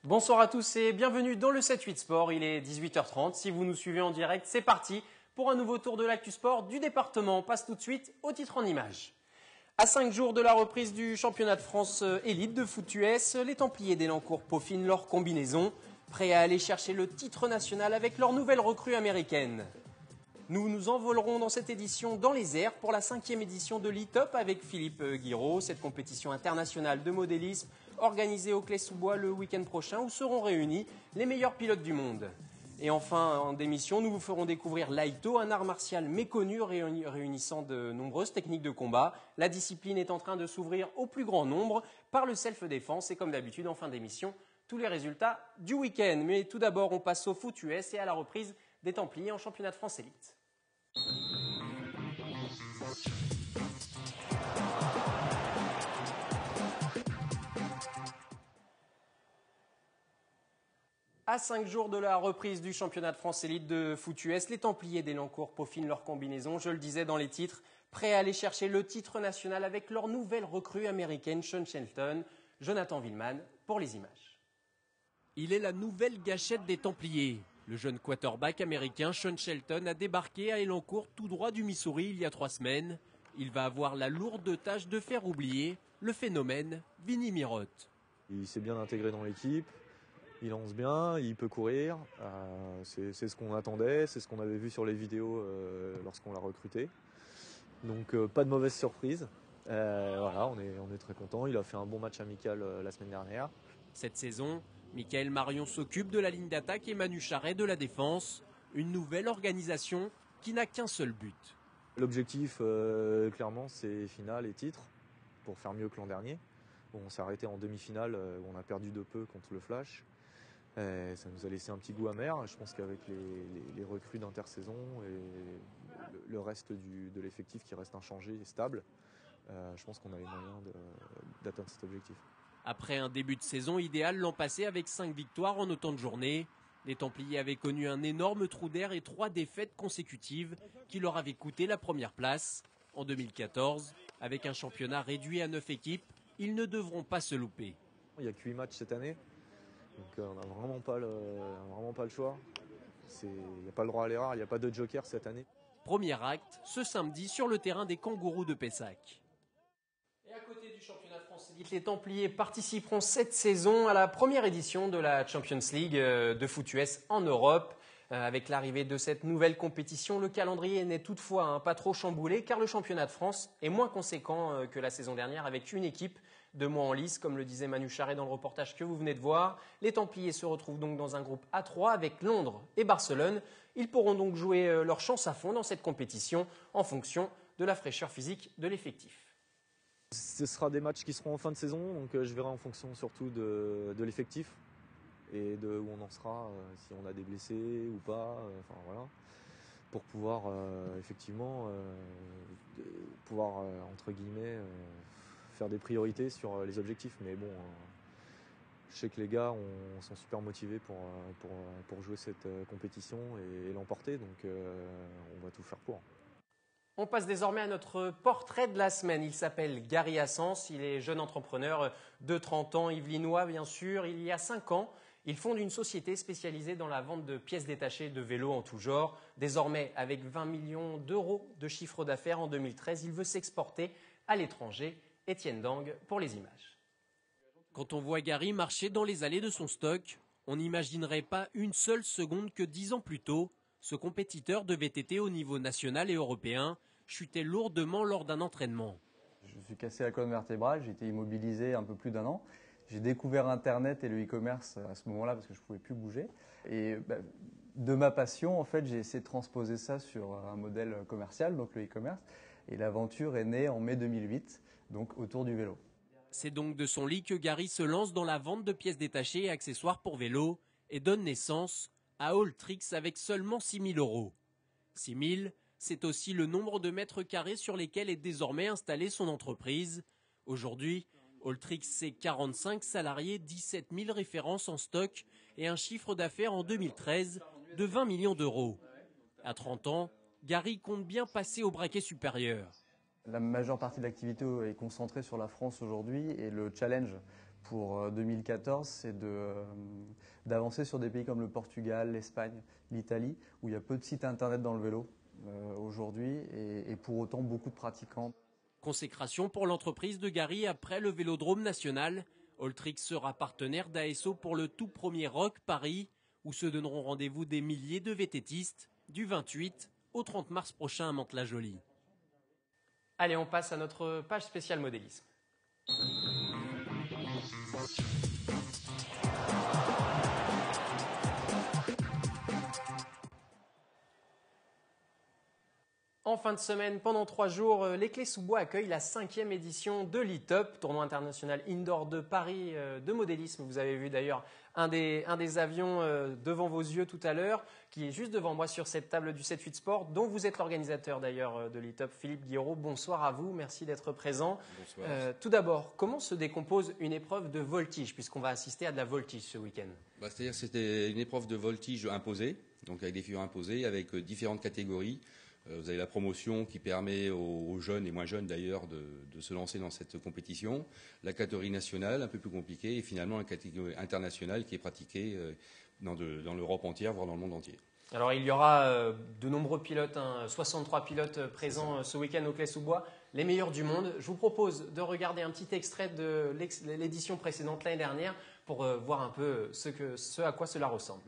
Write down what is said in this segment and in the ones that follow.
Bonsoir à tous et bienvenue dans le 7-8 Sport. Il est 18h30. Si vous nous suivez en direct, c'est parti pour un nouveau tour de l'actu sport du département. On passe tout de suite au titre en images. À 5 jours de la reprise du championnat de France élite de foot US, les Templiers d'Elancourt peaufinent leur combinaison, prêts à aller chercher le titre national avec leur nouvelle recrue américaine. Nous nous envolerons dans cette édition dans les airs pour la 5e édition de l'e-top avec Philippe Guiraud, cette compétition internationale de modélisme organisée au Clé-sous-Bois le week-end prochain où seront réunis les meilleurs pilotes du monde. Et enfin, en démission, nous vous ferons découvrir l'Aïto, un art martial méconnu réunissant de nombreuses techniques de combat. La discipline est en train de s'ouvrir au plus grand nombre par le self-défense et comme d'habitude, en fin d'émission, tous les résultats du week-end. Mais tout d'abord, on passe au foot US et à la reprise des Templiers en championnat de France élite. À 5 jours de la reprise du championnat de France élite de foot US, les Templiers d'Elancourt peaufinent leur combinaison, je le disais dans les titres, prêts à aller chercher le titre national avec leur nouvelle recrue américaine Sean Shelton, Jonathan Villeman pour les images. Il est la nouvelle gâchette des Templiers. Le jeune quarterback américain Sean Shelton a débarqué à Elancourt tout droit du Missouri il y a 3 semaines. Il va avoir la lourde tâche de faire oublier le phénomène Vinny Mirotte. Il s'est bien intégré dans l'équipe, il lance bien, il peut courir. C'est ce qu'on attendait, c'est ce qu'on avait vu sur les vidéos lorsqu'on l'a recruté. Donc pas de mauvaise surprise. Voilà, on est très content. Il a fait un bon match amical la semaine dernière. Cette saison, Michael Marion s'occupe de la ligne d'attaque et Manu Charret de la défense. Une nouvelle organisation qui n'a qu'un seul but. L'objectif, clairement, c'est finale et titre pour faire mieux que l'an dernier. Bon, on s'est arrêté en demi-finale où on a perdu de peu contre le Flash. Ça nous a laissé un petit goût amer. Je pense qu'avec les recrues d'intersaison et le reste de l'effectif qui reste inchangé et stable, je pense qu'on a les moyens d'atteindre cet objectif. Après un début de saison idéal l'an passé avec 5 victoires en autant de journées, les Templiers avaient connu un énorme trou d'air et 3 défaites consécutives qui leur avaient coûté la première place. En 2014, avec un championnat réduit à 9 équipes, ils ne devront pas se louper. Il n'y a que 8 matchs cette année, donc on n'a vraiment pas le choix. Il n'y a pas le droit à l'erreur, il n'y a pas de joker cette année. Premier acte, ce samedi sur le terrain des Kangourous de Pessac. Et à côté du championnat de France élite, les Templiers participeront cette saison à la première édition de la Champions League de foot US en Europe. Avec l'arrivée de cette nouvelle compétition, le calendrier n'est toutefois pas trop chamboulé car le championnat de France est moins conséquent que la saison dernière avec une équipe de moins en lice, comme le disait Manu Charret dans le reportage que vous venez de voir. Les Templiers se retrouvent donc dans un groupe A3 avec Londres et Barcelone. Ils pourront donc jouer leur chance à fond dans cette compétition en fonction de la fraîcheur physique de l'effectif. Ce sera des matchs qui seront en fin de saison, donc je verrai en fonction surtout de l'effectif et de où on en sera, si on a des blessés ou pas, enfin voilà, pour pouvoir effectivement entre guillemets faire des priorités sur les objectifs. Mais bon, je sais que les gars sont super motivés pour jouer cette compétition et l'emporter, donc on va tout faire pour. On passe désormais à notre portrait de la semaine. Il s'appelle Gary Assens, il est jeune entrepreneur de 30 ans, yvelinois bien sûr. Il y a 5 ans, il fonde une société spécialisée dans la vente de pièces détachées de vélos en tout genre. Désormais, avec 20 millions d'euros de chiffre d'affaires en 2013, il veut s'exporter à l'étranger. Étienne Dang pour les images. Quand on voit Gary marcher dans les allées de son stock, on n'imaginerait pas une seule seconde que 10 ans plus tôt, ce compétiteur de VTT au niveau national et européen chutait lourdement lors d'un entraînement. Je me suis cassé la colonne vertébrale, j'ai été immobilisé un peu plus d'1 an. J'ai découvert Internet et le e-commerce à ce moment-là parce que je ne pouvais plus bouger. Et de ma passion, en fait, j'ai essayé de transposer ça sur un modèle commercial, donc le e-commerce. Et l'aventure est née en mai 2008, donc autour du vélo. C'est donc de son lit que Gary se lance dans la vente de pièces détachées et accessoires pour vélo et donne naissance à Alltrix avec seulement 6 000 euros. 6 000, c'est aussi le nombre de mètres carrés sur lesquels est désormais installée son entreprise. Aujourd'hui, Alltrix, c'est 45 salariés, 17 000 références en stock et un chiffre d'affaires en 2013 de 20 millions d'euros. À 30 ans, Gary compte bien passer au braquet supérieur. La majeure partie de l'activité est concentrée sur la France aujourd'hui et le challenge pour 2014, c'est d'avancer sur des pays comme le Portugal, l'Espagne, l'Italie, où il y a peu de sites internet dans le vélo aujourd'hui et pour autant beaucoup de pratiquants. Consécration pour l'entreprise de Gary après le Vélodrome national. Alltrix sera partenaire d'ASO pour le tout premier Rock Paris, où se donneront rendez-vous des milliers de VTTistes du 28 au 30 mars prochain à Mantes-la-Jolie. Allez, on passe à notre page spéciale modélisme. En fin de semaine, pendant 3 jours, les Clés-sous-Bois accueillent la 5e édition de l'ITOP, tournoi international indoor de Paris de modélisme. Vous avez vu d'ailleurs un des avions devant vos yeux tout à l'heure, qui est juste devant moi sur cette table du 7-8 Sport, dont vous êtes l'organisateur d'ailleurs de l'ITOP, Philippe Guiraud. Bonsoir à vous, merci d'être présent. Bonsoir. Tout d'abord, comment se décompose une épreuve de voltige, puisqu'on va assister à de la voltige ce week-end? C'est-à-dire que c'était une épreuve de voltige imposée, donc avec des figures imposées, avec différentes catégories. Vous avez la promotion qui permet aux jeunes et moins jeunes d'ailleurs de se lancer dans cette compétition, la catégorie nationale un peu plus compliquée et finalement la catégorie internationale qui est pratiquée dans l'Europe entière, voire dans le monde entier. Alors il y aura de nombreux pilotes, 63 pilotes présents ce week-end au Clés-sous-Bois, les meilleurs du monde. Je vous propose de regarder un petit extrait de l'édition précédente l'année dernière pour voir un peu ce à quoi cela ressemble.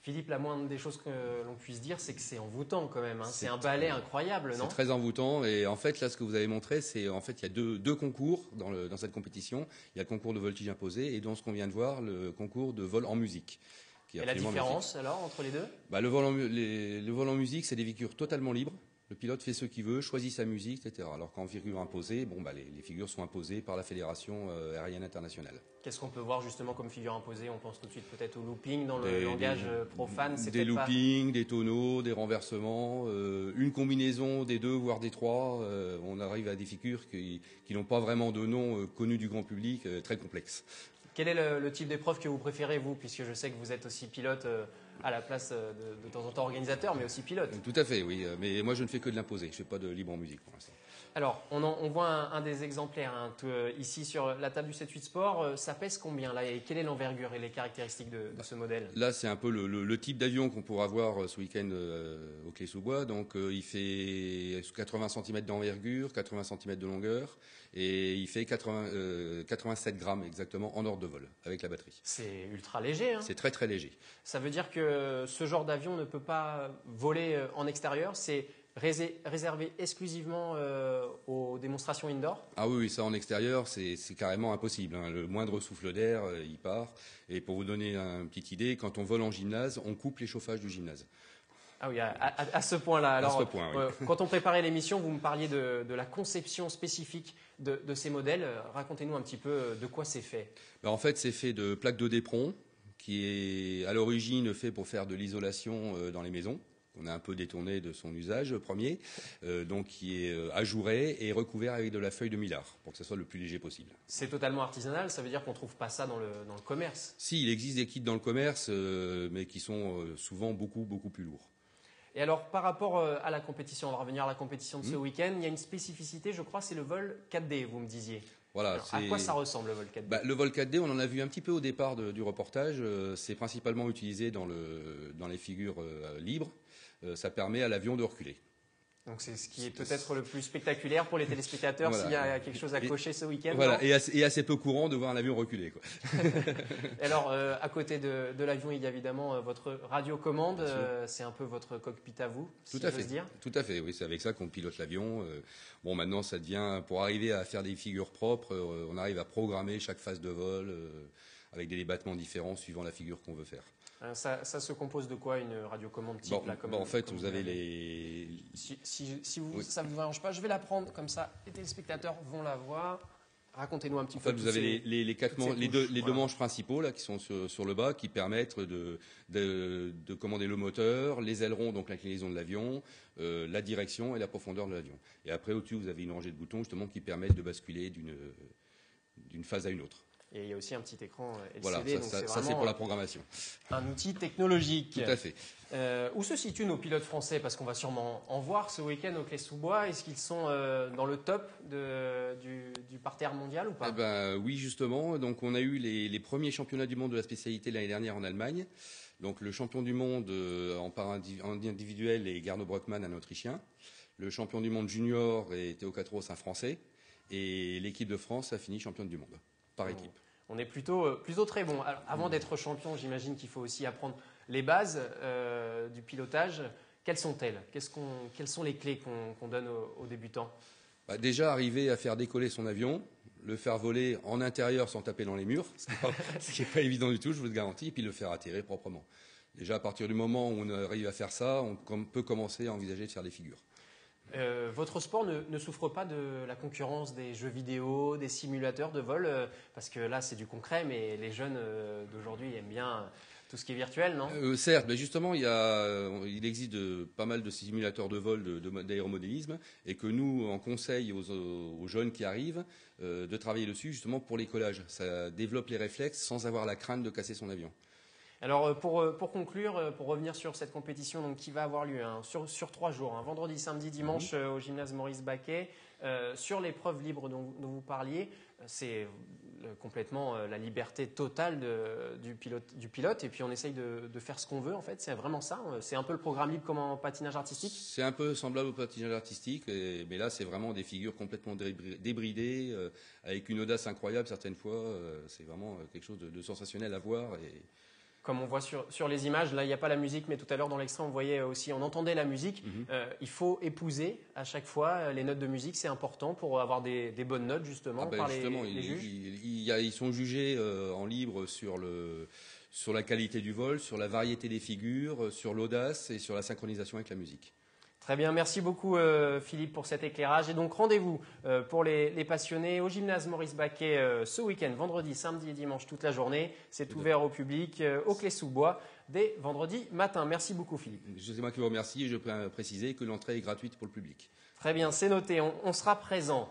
Philippe, la moindre des choses que l'on puisse dire, c'est que c'est envoûtant quand même. C'est un ballet incroyable, non? C'est très envoûtant. Et en fait, là, ce que vous avez montré, c'est en fait, il y a deux concours dans cette compétition. Il y a le concours de voltige imposé et dans ce qu'on vient de voir, le concours de vol en musique. Et la différence alors entre les deux? Le vol en musique, c'est des figures totalement libres. Le pilote fait ce qu'il veut, choisit sa musique, etc. Alors qu'en figure imposée, les figures sont imposées par la Fédération aérienne internationale. Qu'est-ce qu'on peut voir justement comme figure imposée? On pense tout de suite peut-être au looping dans le langage profane. Des loopings, des tonneaux, des renversements, une combinaison des deux, voire des trois. On arrive à des figures qui n'ont pas vraiment de nom connu du grand public, très complexes. Quel est le type d'épreuve que vous préférez, vous, puisque je sais que vous êtes aussi pilote à la place de temps en temps organisateur, mais aussi pilote? Tout à fait, oui. Mais moi, je ne fais que de l'imposer. Je ne fais pas de libre en musique pour l'instant. Alors, on voit un des exemplaires ici sur la table du 7-8 Sport. Ça pèse combien là? Et quelle est l'envergure et les caractéristiques de ce modèle? Là, c'est un peu le type d'avion qu'on pourra voir ce week-end au Clés-sous-Bois. Donc, il fait 80 cm d'envergure, 80 cm de longueur. Et il fait 87 grammes exactement en ordre de vol avec la batterie. C'est ultra léger. C'est très très léger. Ça veut dire que ce genre d'avion ne peut pas voler en extérieur. C'est réservé exclusivement aux démonstrations indoor? Ah oui, ça en extérieur, c'est carrément impossible. Le moindre souffle d'air, il part. Et pour vous donner une petite idée, quand on vole en gymnase, on coupe les chauffages du gymnase. Ah oui, à ce point-là. Alors, à ce point, oui. Quand on préparait l'émission, vous me parliez de la conception spécifique de ces modèles. Racontez-nous un petit peu de quoi c'est fait. En fait, c'est fait de plaques de d'éperon, qui est à l'origine fait pour faire de l'isolation dans les maisons. On a un peu détourné de son usage premier, donc qui est ajouré et recouvert avec de la feuille de millard pour que ce soit le plus léger possible. C'est totalement artisanal, ça veut dire qu'on ne trouve pas ça dans le commerce? Si, il existe des kits dans le commerce, mais qui sont souvent beaucoup plus lourds. Et alors, par rapport à la compétition, on va revenir à la compétition de ce week-end, il y a une spécificité, je crois, c'est le vol 4D, vous me disiez. Voilà, alors, à quoi ça ressemble le vol 4D? Le vol 4D, on en a vu un petit peu au départ du reportage. C'est principalement utilisé dans les figures libres. Ça permet à l'avion de reculer. Donc c'est ce qui est peut-être le plus spectaculaire pour les téléspectateurs, voilà. S'il y a quelque chose à cocher ce week-end. Voilà, et assez peu courant de voir un avion reculer, quoi. Alors, à côté de l'avion, il y a évidemment votre radiocommande. C'est un peu votre cockpit à vous, si j'ose dire. Tout à fait, oui. C'est avec ça qu'on pilote l'avion. Bon, maintenant, ça devient, pour arriver à faire des figures propres, on arrive à programmer chaque phase de vol avec des débattements différents suivant la figure qu'on veut faire. Ça se compose de quoi, une radiocommande type là, en fait, vous avez les... Si vous, oui. Ça ne vous arrange pas, je vais la prendre comme ça. Les téléspectateurs vont la voir. Racontez-nous un petit En peu. fait, vous avez les deux manches principaux là qui sont sur le bas, qui permettent de commander le moteur, les ailerons, donc l'inclinaison de l'avion, la direction et la profondeur de l'avion. Et après, au-dessus, vous avez une rangée de boutons justement qui permettent de basculer d'une phase à une autre. Et il y a aussi un petit écran LCD. Voilà, ça c'est pour la programmation. Un outil technologique. Tout à fait. Où se situent nos pilotes français? Parce qu'on va sûrement en voir ce week-end au Clé-sous-Bois. Est-ce qu'ils sont dans le top du parterre mondial ou pas? Eh ben, oui, justement. Donc, on a eu les premiers championnats du monde de la spécialité l'année dernière en Allemagne. Donc, le champion du monde en individuel est Garno Brockmann, un Autrichien. Le champion du monde junior est Théo Quatros, un Français. Et l'équipe de France a fini championne du monde par équipe. On est plutôt très bon. Alors, avant d'être champion, j'imagine qu'il faut aussi apprendre les bases du pilotage. Quelles sont-elles? Quelles sont les clés qu'on donne aux débutants? Déjà, arriver à faire décoller son avion, le faire voler en intérieur sans taper dans les murs, ce qui n'est pas évident du tout, je vous le garantis, et puis le faire atterrir proprement. Déjà, à partir du moment où on arrive à faire ça, on peut commencer à envisager de faire des figures. Votre sport ne souffre pas de la concurrence des jeux vidéo, des simulateurs de vol, parce que là c'est du concret, mais les jeunes d'aujourd'hui aiment bien tout ce qui est virtuel, non? Certes, mais justement il existe pas mal de simulateurs de vol d'aéromodélisme, et que nous on conseille aux jeunes qui arrivent de travailler dessus justement pour les collages. Ça développe les réflexes sans avoir la crainte de casser son avion. Alors pour conclure, pour revenir sur cette compétition donc, qui va avoir lieu sur 3 jours, vendredi, samedi, dimanche au gymnase Maurice Baquet, sur l'épreuve libre dont vous parliez, c'est complètement la liberté totale du pilote et puis on essaye de faire ce qu'on veut en fait, c'est vraiment ça, c'est un peu le programme libre comme en patinage artistique? C'est un peu semblable au patinage artistique, mais là c'est vraiment des figures complètement débridées, avec une audace incroyable certaines fois, c'est vraiment quelque chose de sensationnel à voir. Comme on voit sur les images, là il n'y a pas la musique, mais tout à l'heure dans l'extrait on voyait aussi, on entendait la musique. Il faut épouser à chaque fois les notes de musique, c'est important pour avoir des bonnes notes justement par justement, les juges. Ils sont jugés en libre sur la qualité du vol, sur la variété des figures, sur l'audace et sur la synchronisation avec la musique. Très bien, merci beaucoup Philippe pour cet éclairage. Et donc rendez-vous pour les passionnés au gymnase Maurice Baquet ce week-end, vendredi, samedi et dimanche toute la journée. C'est ouvert au public au Clé-sous-Bois dès vendredi matin. Merci beaucoup Philippe. C'est moi qui vous remercie et je peux préciser que l'entrée est gratuite pour le public. Très bien, c'est noté, on sera présent.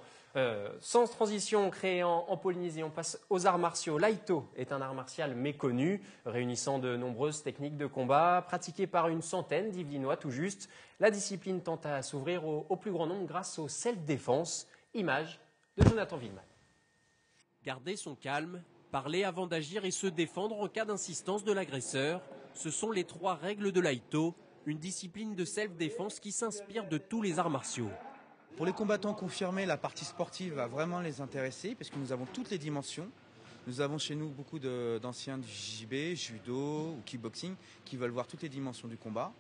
Sans transition, créé en Polynésie, on passe aux arts martiaux. L'Aïto est un art martial méconnu, réunissant de nombreuses techniques de combat, pratiquées par une centaine d'Yvelinois tout juste. La discipline tente à s'ouvrir au plus grand nombre grâce au self-défense. Image de Jonathan Villeman. Garder son calme, parler avant d'agir et se défendre en cas d'insistance de l'agresseur, ce sont les 3 règles de l'Aïto, une discipline de self-défense qui s'inspire de tous les arts martiaux. Pour les combattants confirmés, la partie sportive va vraiment les intéresser parce que nous avons toutes les dimensions. Nous avons chez nous beaucoup d'anciens du JB, judo ou kickboxing qui veulent voir toutes les dimensions du combat.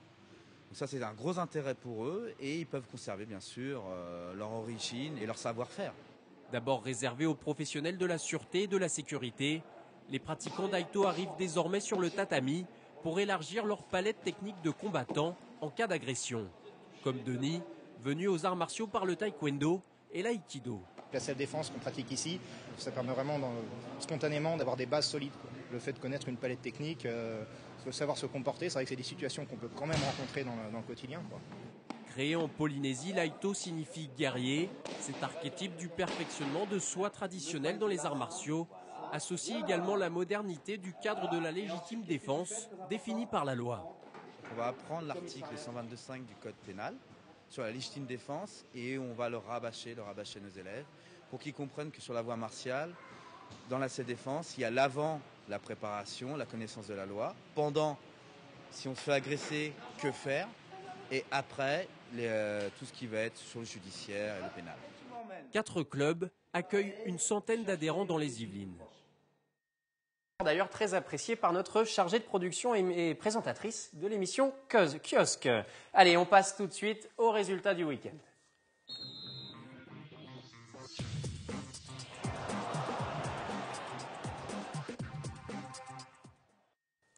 Donc ça, c'est un gros intérêt pour eux et ils peuvent conserver bien sûr leur origine et leur savoir-faire. D'abord réservé aux professionnels de la sûreté et de la sécurité, les pratiquants d'Aïto arrivent désormais sur le tatami pour élargir leur palette technique de combattants en cas d'agression. Comme Denis, venu aux arts martiaux par le taekwondo et l'aïkido. La self-défense qu'on pratique ici, ça permet vraiment spontanément d'avoir des bases solides. Le fait de connaître une palette technique, de savoir se comporter, c'est vrai que c'est des situations qu'on peut quand même rencontrer dans le quotidien. Créé en Polynésie, l'aïto signifie guerrier. Cet archétype du perfectionnement de soi traditionnel dans les arts martiaux associe également la modernité du cadre de la légitime défense défini par la loi. On va apprendre l'article 122.5 du code pénal sur la légitime défense et on va le rabâcher nos élèves pour qu'ils comprennent que sur la voie martiale, dans la self-défense, il y a l'avant, la préparation, la connaissance de la loi. Pendant, si on se fait agresser, que faire? Et après, tout ce qui va être sur le judiciaire et le pénal. 4 clubs accueillent une centaine d'adhérents dans les Yvelines. D'ailleurs très appréciée par notre chargée de production et présentatrice de l'émission Kiosque. Allez, on passe tout de suite aux résultats du week-end.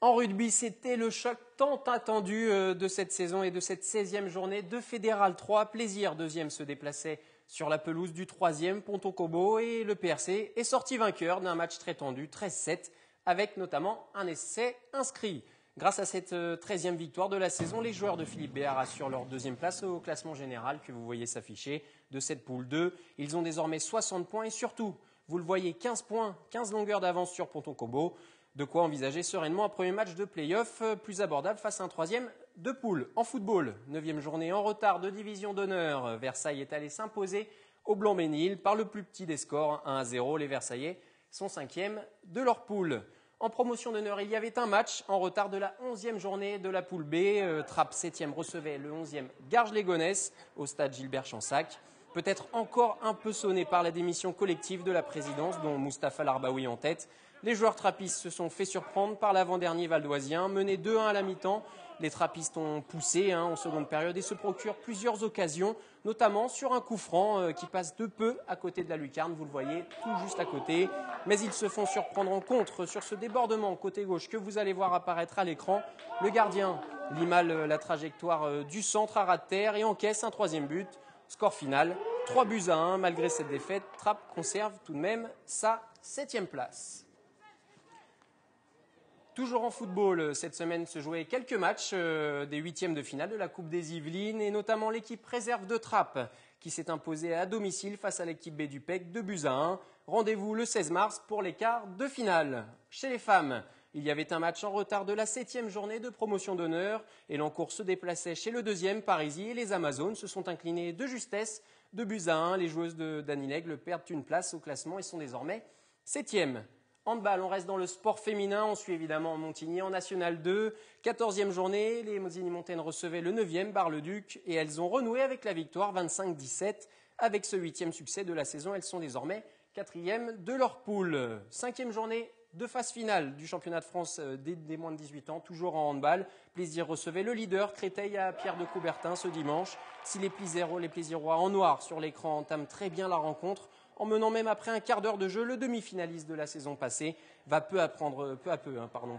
En rugby, c'était le choc tant attendu de cette saison et de cette 16e journée de Fédéral 3. Plaisir, deuxième, se déplaçait sur la pelouse du 3e, Ponto Combo, et le PRC est sorti vainqueur d'un match très tendu, 13-7, avec notamment un essai inscrit. Grâce à cette 13e victoire de la saison, les joueurs de Philippe Béard assurent leur deuxième place au classement général que vous voyez s'afficher de cette poule 2. Ils ont désormais 60 points et surtout, vous le voyez, 15 points, 15 longueurs d'avance sur Ponto Combo. De quoi envisager sereinement un premier match de play-off plus abordable face à un troisième de poule. En football, 9e journée en retard de division d'honneur. Versailles est allé s'imposer au Blanc-Ménil par le plus petit des scores, 1-0. Les Versaillais sont 5e de leur poule. En promotion d'honneur, il y avait un match en retard de la 11e journée de la poule B. Trappes 7e recevait le 11e Garges-les-Gonesse au stade Gilbert-Chansac. Peut-être encore un peu sonné par la démission collective de la présidence, dont Mustapha Larbaoui en tête. Les joueurs trappistes se sont fait surprendre par l'avant-dernier valdoisien. Menés 2-1 à la mi-temps, les trappistes ont poussé en seconde période et se procurent plusieurs occasions, notamment sur un coup franc qui passe de peu à côté de la lucarne, vous le voyez, tout juste à côté. Mais ils se font surprendre en contre sur ce débordement côté gauche que vous allez voir apparaître à l'écran. Le gardien lit mal la trajectoire du centre à ras de terre et encaisse un troisième but. Score final, 3-1. Malgré cette défaite, Trappes conserve tout de même sa 7e place. Toujours en football, cette semaine se jouaient quelques matchs des 8e de finale de la Coupe des Yvelines et notamment l'équipe réserve de Trappes qui s'est imposée à domicile face à l'équipe B du PEC 2-1. Rendez-vous le 16 mars pour les quarts de finale. Chez les femmes, il y avait un match en retard de la 7e journée de promotion d'honneur et l'encours se déplaçait chez le 2e Parisis et les Amazones se sont inclinées de justesse 2-1. Les joueuses de Dany Lègle perdent une place au classement et sont désormais 7e. Handball, on reste dans le sport féminin, on suit évidemment Montigny en National 2. 14e journée, les Montagnes recevaient le 9e Bar-le-Duc et elles ont renoué avec la victoire 25-17. Avec ce 8e succès de la saison, elles sont désormais 4e de leur poule. 5e journée de phase finale du championnat de France des moins de 18 ans, toujours en handball. Plaisir recevait le leader Créteil à Pierre de Coubertin ce dimanche. Si les Plaisirois en noir sur l'écran entament très bien la rencontre, en menant même après un quart d'heure de jeu, le demi-finaliste de la saison passée va peu à peu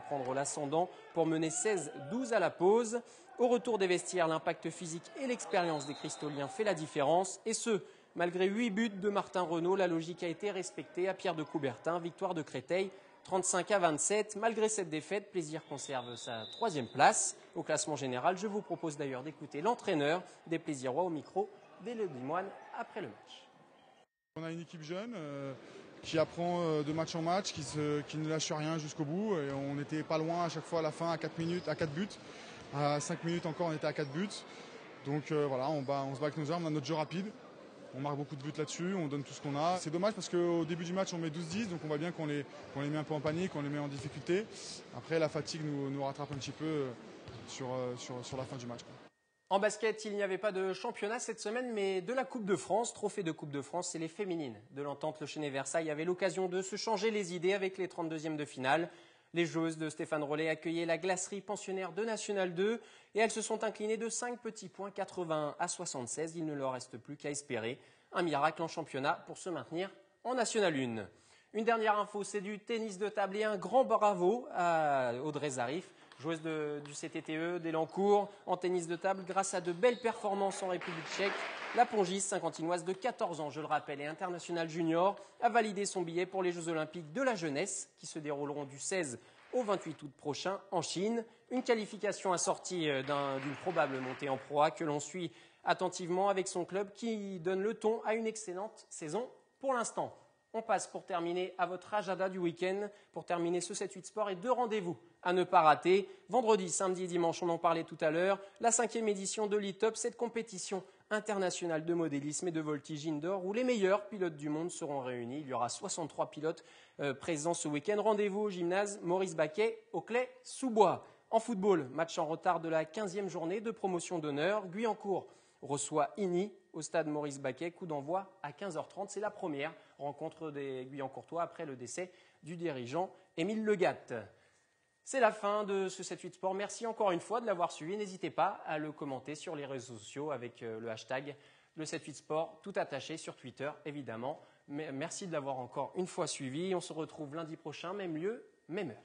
prendre l'ascendant pour mener 16-12 à la pause. Au retour des vestiaires, l'impact physique et l'expérience des Cristoliens fait la différence. Et ce, malgré 8 buts de Martin Renaud, la logique a été respectée à Pierre de Coubertin. Victoire de Créteil, 35-27. Malgré cette défaite, Plaisir conserve sa 3e place au classement général. Je vous propose d'ailleurs d'écouter l'entraîneur des Plaisirois au micro d'Élodie Moine après le match. On a une équipe jeune qui apprend de match en match, qui ne lâche rien jusqu'au bout. Et on n'était pas loin à chaque fois à la fin à 4 minutes, à 4 buts. À 5 minutes encore, on était à 4 buts. Donc voilà, on se bat avec nos armes, on a notre jeu rapide. On marque beaucoup de buts là-dessus, on donne tout ce qu'on a. C'est dommage parce qu'au début du match, on met 12-10, donc on voit bien qu'on les met un peu en panique, qu'on les met en difficulté. Après, la fatigue nous rattrape un petit peu sur la fin du match. En basket, il n'y avait pas de championnat cette semaine, mais de la Coupe de France. Trophée de Coupe de France, c'est les féminines de l'entente Le Chesnay-Versailles avaient l'occasion de se changer les idées avec les 32e de finale. Les joueuses de Stéphane Rollet accueillaient la glacerie pensionnaire de National 2 et elles se sont inclinées de 5 petits points, 81-76. Il ne leur reste plus qu'à espérer un miracle en championnat pour se maintenir en National 1. Une dernière info, c'est du tennis de table et un grand bravo à Audrey Zarif, joueuse du CTTE d'Elancourt en tennis de table grâce à de belles performances en République tchèque. La pongiste saint-quentinoise de 14 ans, je le rappelle, et internationale junior, a validé son billet pour les Jeux Olympiques de la jeunesse qui se dérouleront du 16 au 28 août prochain en Chine. Une qualification assortie d'une probable montée en Pro A que l'on suit attentivement avec son club qui donne le ton à une excellente saison pour l'instant. On passe pour terminer à votre agenda du week-end, pour terminer ce 7-8 Sport et 2 rendez-vous à ne pas rater. Vendredi, samedi et dimanche, on en parlait tout à l'heure, la 5e édition de l'e-top, cette compétition internationale de modélisme et de voltige indoor où les meilleurs pilotes du monde seront réunis. Il y aura 63 pilotes présents ce week-end. Rendez-vous au gymnase Maurice Baquet, au Clay-sous-Bois. En football, match en retard de la 15e journée de promotion d'honneur. Guyancourt reçoit Igny au stade Maurice Baquet. Coup d'envoi à 15h30. C'est la première rencontre des Guyancourtois après le décès du dirigeant Émile Legat. C'est la fin de ce 7-8 Sport. Merci encore une fois de l'avoir suivi. N'hésitez pas à le commenter sur les réseaux sociaux avec le hashtag le 7-8 Sport, tout attaché sur Twitter évidemment. Merci de l'avoir encore une fois suivi. On se retrouve lundi prochain, même lieu, même heure.